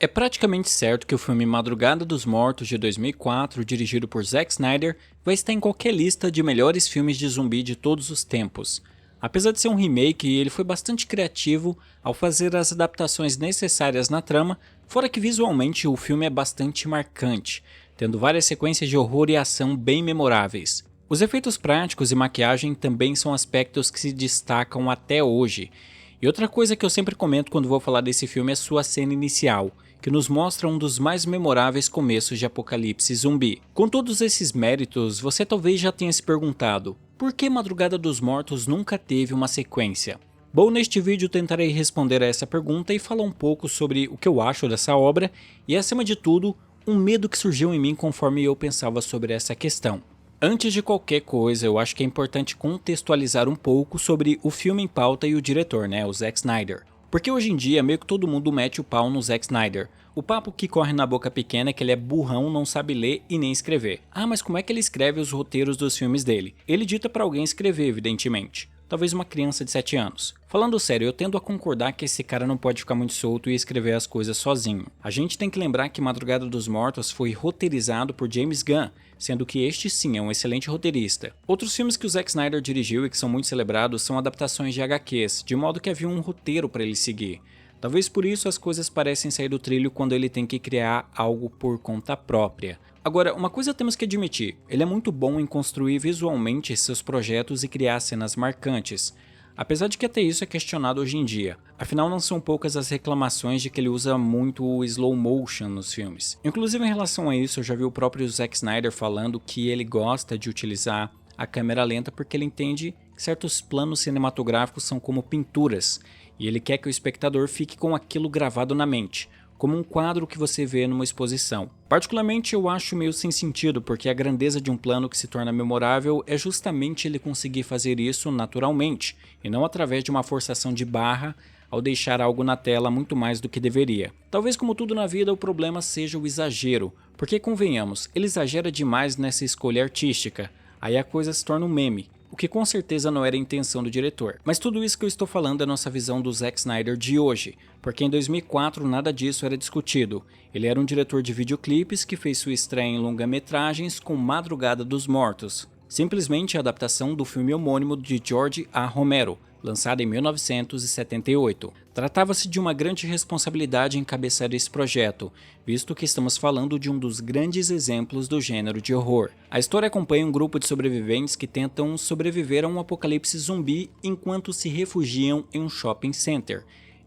É praticamente certo que o filme Madrugada dos Mortos de 2004, dirigido por Zack Snyder, vai estar em qualquer lista de melhores filmes de zumbi de todos os tempos. Apesar de ser um remake, ele foi bastante criativo ao fazer as adaptações necessárias na trama, fora que visualmente o filme é bastante marcante, tendo várias sequências de horror e ação bem memoráveis. Os efeitos práticos e maquiagem também são aspectos que se destacam até hoje. E outra coisa que eu sempre comento quando vou falar desse filme é sua cena inicial, que nos mostra um dos mais memoráveis começos de apocalipse zumbi. Com todos esses méritos, você talvez já tenha se perguntado, por que Madrugada dos Mortos nunca teve uma sequência? Bom, neste vídeo tentarei responder a essa pergunta e falar um pouco sobre o que eu acho dessa obra e, acima de tudo, um medo que surgiu em mim conforme eu pensava sobre essa questão. Antes de qualquer coisa, eu acho que é importante contextualizar um pouco sobre o filme em pauta e o diretor, o Zack Snyder. Porque hoje em dia meio que todo mundo mete o pau no Zack Snyder. O papo que corre na boca pequena é que ele é burrão, não sabe ler e nem escrever. Ah, mas como é que ele escreve os roteiros dos filmes dele? Ele dita pra alguém escrever, evidentemente. Talvez uma criança de 7 anos. Falando sério, eu tendo a concordar que esse cara não pode ficar muito solto e escrever as coisas sozinho. A gente tem que lembrar que Madrugada dos Mortos foi roteirizado por James Gunn, sendo que este sim é um excelente roteirista. Outros filmes que o Zack Snyder dirigiu e que são muito celebrados são adaptações de HQs, de modo que havia um roteiro para ele seguir. Talvez por isso as coisas parecem sair do trilho quando ele tem que criar algo por conta própria. Agora, uma coisa temos que admitir, ele é muito bom em construir visualmente seus projetos e criar cenas marcantes, apesar de que até isso é questionado hoje em dia. Afinal, não são poucas as reclamações de que ele usa muito o slow motion nos filmes. Inclusive, em relação a isso, eu já vi o próprio Zack Snyder falando que ele gosta de utilizar a câmera lenta porque ele entende que certos planos cinematográficos são como pinturas, e ele quer que o espectador fique com aquilo gravado na mente, como um quadro que você vê numa exposição. Particularmente eu acho meio sem sentido, porque a grandeza de um plano que se torna memorável é justamente ele conseguir fazer isso naturalmente, e não através de uma forçação de barra ao deixar algo na tela muito mais do que deveria. Talvez, como tudo na vida, o problema seja o exagero, porque convenhamos, ele exagera demais nessa escolha artística, aí a coisa se torna um meme, o que com certeza não era a intenção do diretor. Mas tudo isso que eu estou falando é a nossa visão do Zack Snyder de hoje, porque em 2004 nada disso era discutido. Ele era um diretor de videoclipes que fez sua estreia em longa-metragens com Madrugada dos Mortos, simplesmente a adaptação do filme homônimo de George A. Romero, lançado em 1978. Tratava-se de uma grande responsabilidade encabeçar esse projeto, visto que estamos falando de um dos grandes exemplos do gênero de horror. A história acompanha um grupo de sobreviventes que tentam sobreviver a um apocalipse zumbi enquanto se refugiam em um shopping center.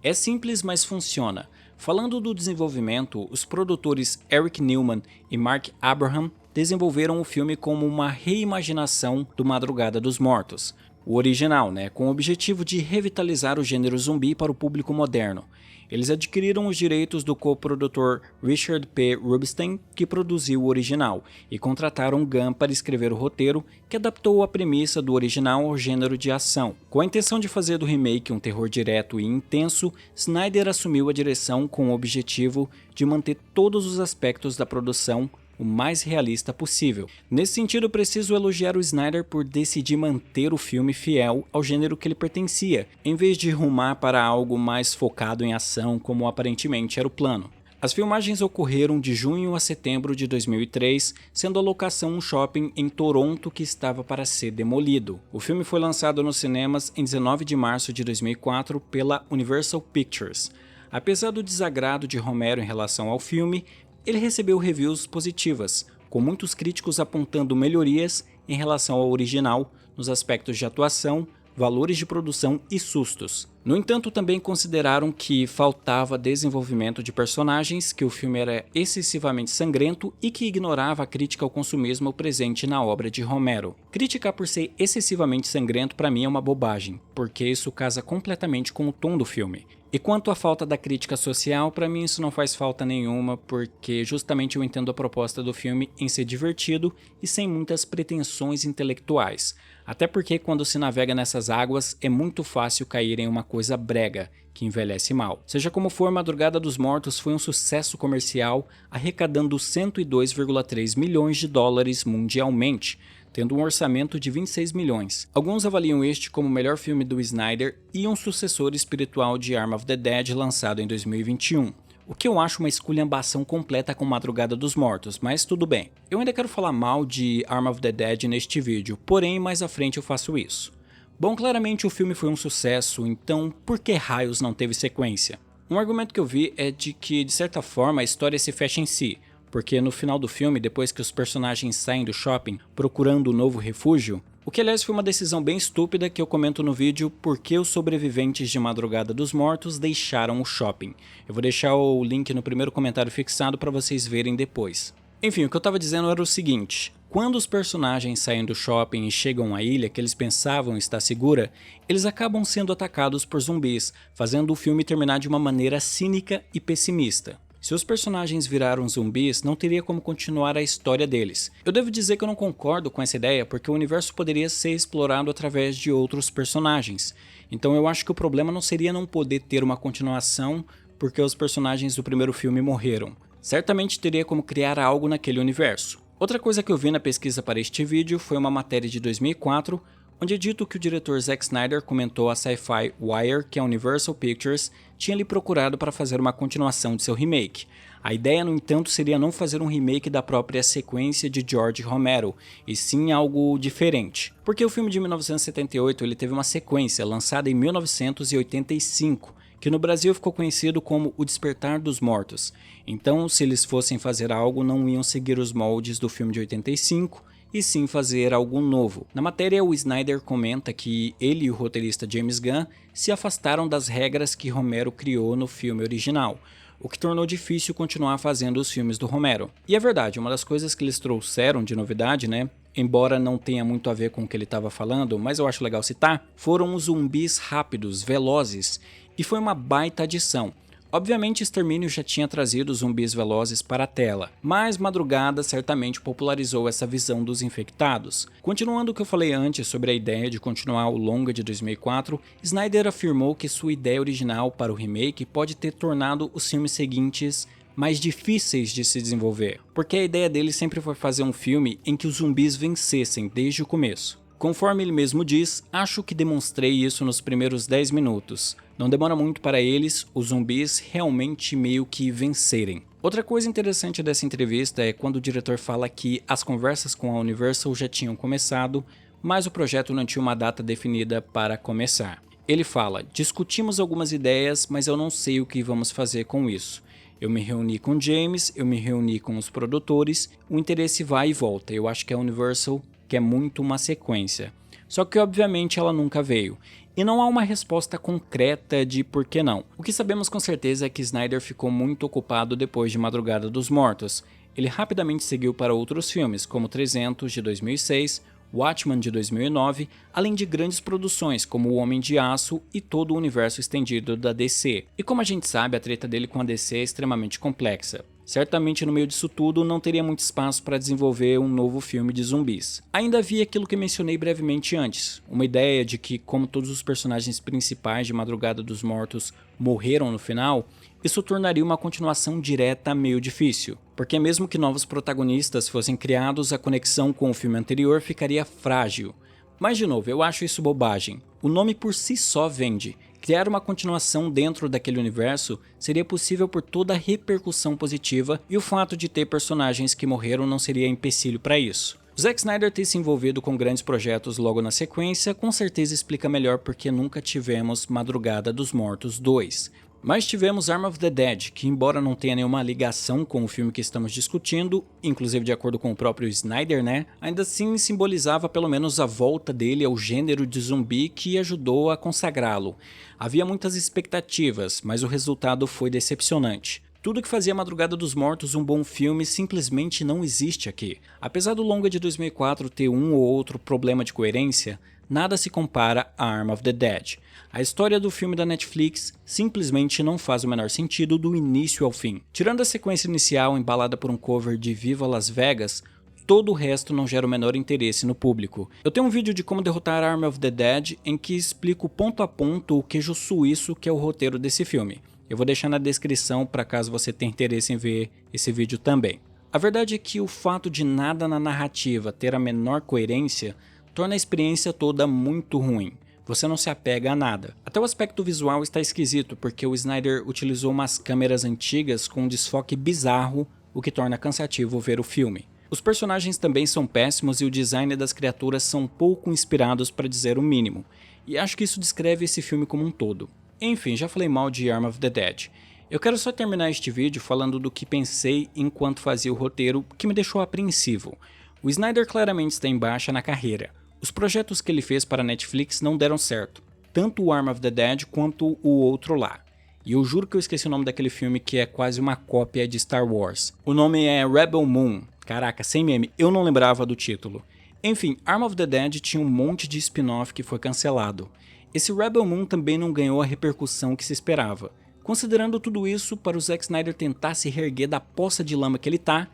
É simples, mas funciona. Falando do desenvolvimento, os produtores Eric Newman e Mark Abraham desenvolveram o filme como uma reimaginação do Madrugada dos Mortos, o original, com o objetivo de revitalizar o gênero zumbi para o público moderno. Eles adquiriram os direitos do coprodutor Richard P. Rubinstein, que produziu o original, e contrataram Gunn para escrever o roteiro, que adaptou a premissa do original ao gênero de ação. Com a intenção de fazer do remake um terror direto e intenso, Snyder assumiu a direção com o objetivo de manter todos os aspectos da produção o mais realista possível. Nesse sentido, preciso elogiar o Snyder por decidir manter o filme fiel ao gênero que ele pertencia, em vez de rumar para algo mais focado em ação, como aparentemente era o plano. As filmagens ocorreram de junho a setembro de 2003, sendo a locação um shopping em Toronto que estava para ser demolido. O filme foi lançado nos cinemas em 19 de março de 2004 pela Universal Pictures. Apesar do desagrado de Romero em relação ao filme, ele recebeu reviews positivas, com muitos críticos apontando melhorias em relação ao original nos aspectos de atuação, valores de produção e sustos. No entanto, também consideraram que faltava desenvolvimento de personagens, que o filme era excessivamente sangrento e que ignorava a crítica ao consumismo presente na obra de Romero. Criticar por ser excessivamente sangrento para mim é uma bobagem, porque isso casa completamente com o tom do filme. E quanto à falta da crítica social, para mim isso não faz falta nenhuma, porque justamente eu entendo a proposta do filme em ser divertido e sem muitas pretensões intelectuais. Até porque quando se navega nessas águas é muito fácil cair em uma coisa brega, que envelhece mal. Seja como for, Madrugada dos Mortos foi um sucesso comercial, arrecadando 102,3 milhões de dólares mundialmente, tendo um orçamento de 26 milhões. Alguns avaliam este como o melhor filme do Snyder e um sucessor espiritual de Arm of the Dead lançado em 2021. o que eu acho uma esculhambação completa com Madrugada dos Mortos, mas tudo bem. Eu ainda quero falar mal de Arm of the Dead neste vídeo, porém mais à frente eu faço isso. Bom, claramente o filme foi um sucesso, então por que raios não teve sequência? Um argumento que eu vi é de que, de certa forma, a história se fecha em si, porque no final do filme, depois que os personagens saem do shopping procurando um novo refúgio, o que aliás foi uma decisão bem estúpida que eu comento no vídeo Por que os sobreviventes de Madrugada dos Mortos deixaram o shopping. Eu vou deixar o link no primeiro comentário fixado para vocês verem depois. Enfim, o que eu estava dizendo era o seguinte: quando os personagens saem do shopping e chegam à ilha que eles pensavam estar segura, eles acabam sendo atacados por zumbis, fazendo o filme terminar de uma maneira cínica e pessimista. Se os personagens viraram zumbis, não teria como continuar a história deles. Eu devo dizer que eu não concordo com essa ideia porque o universo poderia ser explorado através de outros personagens. Então eu acho que o problema não seria não poder ter uma continuação porque os personagens do primeiro filme morreram. Certamente teria como criar algo naquele universo. Outra coisa que eu vi na pesquisa para este vídeo foi uma matéria de 2004, onde é dito que o diretor Zack Snyder comentou a Sci-Fi Wire que a Universal Pictures tinha lhe procurado para fazer uma continuação de seu remake. A ideia, no entanto, seria não fazer um remake da própria sequência de George Romero, e sim algo diferente. Porque o filme de 1978 ele teve uma sequência lançada em 1985, que no Brasil ficou conhecido como O Despertar dos Mortos. Então, se eles fossem fazer algo, não iam seguir os moldes do filme de 85, e sim fazer algo novo. Na matéria, o Snyder comenta que ele e o roteirista James Gunn se afastaram das regras que Romero criou no filme original, o que tornou difícil continuar fazendo os filmes do Romero. E é verdade, uma das coisas que eles trouxeram de novidade, embora não tenha muito a ver com o que ele estava falando, mas eu acho legal citar, foram os zumbis rápidos, velozes, e foi uma baita adição. Obviamente Extermínio já tinha trazido zumbis velozes para a tela, mas Madrugada certamente popularizou essa visão dos infectados. Continuando o que eu falei antes sobre a ideia de continuar o longa de 2004, Snyder afirmou que sua ideia original para o remake pode ter tornado os filmes seguintes mais difíceis de se desenvolver, porque a ideia dele sempre foi fazer um filme em que os zumbis vencessem desde o começo. Conforme ele mesmo diz, acho que demonstrei isso nos primeiros 10 minutos. Não demora muito para eles, os zumbis, realmente meio que vencerem. Outra coisa interessante dessa entrevista é quando o diretor fala que as conversas com a Universal já tinham começado, mas o projeto não tinha uma data definida para começar. Ele fala: discutimos algumas ideias, mas eu não sei o que vamos fazer com isso. Eu me reuni com James, eu me reuni com os produtores, o interesse vai e volta. Eu acho que a Universal quer muito uma sequência. Só que obviamente ela nunca veio. E não há uma resposta concreta de por que não. O que sabemos com certeza é que Snyder ficou muito ocupado depois de Madrugada dos Mortos. Ele rapidamente seguiu para outros filmes, como 300 de 2006, Watchmen de 2009, além de grandes produções como O Homem de Aço e todo o universo estendido da DC. E como a gente sabe, a treta dele com a DC é extremamente complexa. Certamente no meio disso tudo não teria muito espaço para desenvolver um novo filme de zumbis. Ainda havia aquilo que mencionei brevemente antes, uma ideia de que como todos os personagens principais de Madrugada dos Mortos morreram no final, isso tornaria uma continuação direta meio difícil, porque mesmo que novos protagonistas fossem criados, a conexão com o filme anterior ficaria frágil. Mas de novo, eu acho isso bobagem. O nome por si só vende. Criar uma continuação dentro daquele universo seria possível por toda a repercussão positiva e o fato de ter personagens que morreram não seria empecilho para isso. O Zack Snyder ter se envolvido com grandes projetos logo na sequência com certeza explica melhor porque nunca tivemos Madrugada dos Mortos 2. Mas tivemos Arm of the Dead, que embora não tenha nenhuma ligação com o filme que estamos discutindo, inclusive de acordo com o próprio Snyder, ainda assim simbolizava pelo menos a volta dele ao gênero de zumbi que ajudou a consagrá-lo. Havia muitas expectativas, mas o resultado foi decepcionante. Tudo que fazia Madrugada dos Mortos um bom filme simplesmente não existe aqui. Apesar do longa de 2004 ter um ou outro problema de coerência, nada se compara a Arm of the Dead. A história do filme da Netflix simplesmente não faz o menor sentido do início ao fim. Tirando a sequência inicial embalada por um cover de Viva Las Vegas, todo o resto não gera o menor interesse no público. Eu tenho um vídeo de como derrotar Arm of the Dead em que explico ponto a ponto o queijo suíço que é o roteiro desse filme. Eu vou deixar na descrição para caso você tenha interesse em ver esse vídeo também. A verdade é que o fato de nada na narrativa ter a menor coerência torna a experiência toda muito ruim. você não se apega a nada. Até o aspecto visual está esquisito, porque o Snyder utilizou umas câmeras antigas com um desfoque bizarro, o que torna cansativo ver o filme. Os personagens também são péssimos e o design das criaturas são pouco inspirados, para dizer o mínimo, e acho que isso descreve esse filme como um todo. Enfim, já falei mal de Arm of the Dead. Eu quero só terminar este vídeo falando do que pensei enquanto fazia o roteiro, que me deixou apreensivo. O Snyder claramente está em baixa na carreira. Os projetos que ele fez para a Netflix não deram certo, tanto o Arm of the Dead quanto o outro lá. E eu juro que eu esqueci o nome daquele filme que é quase uma cópia de Star Wars. O nome é Rebel Moon. Caraca, sem meme, eu não lembrava do título. Enfim, Arm of the Dead tinha um monte de spin-off que foi cancelado. Esse Rebel Moon também não ganhou a repercussão que se esperava. Considerando tudo isso, para o Zack Snyder tentar se reerguer da poça de lama que ele tá,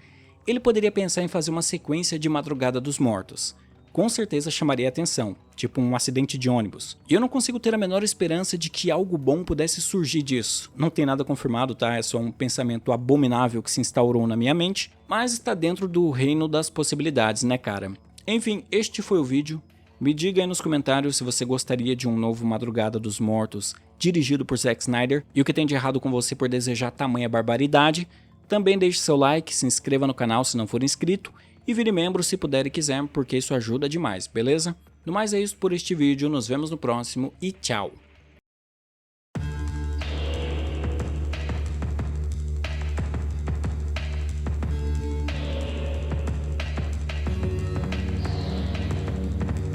ele poderia pensar em fazer uma sequência de Madrugada dos Mortos. Com certeza chamaria atenção, tipo um acidente de ônibus. E eu não consigo ter a menor esperança de que algo bom pudesse surgir disso. Não tem nada confirmado, tá? É só um pensamento abominável que se instaurou na minha mente, mas está dentro do reino das possibilidades, né, cara? Enfim, este foi o vídeo. Me diga aí nos comentários se você gostaria de um novo Madrugada dos Mortos dirigido por Zack Snyder e o que tem de errado com você por desejar tamanha barbaridade. Também deixe seu like, se inscreva no canal se não for inscrito e vire membro se puder e quiser, porque isso ajuda demais, beleza? No mais é isso por este vídeo, nos vemos no próximo e tchau!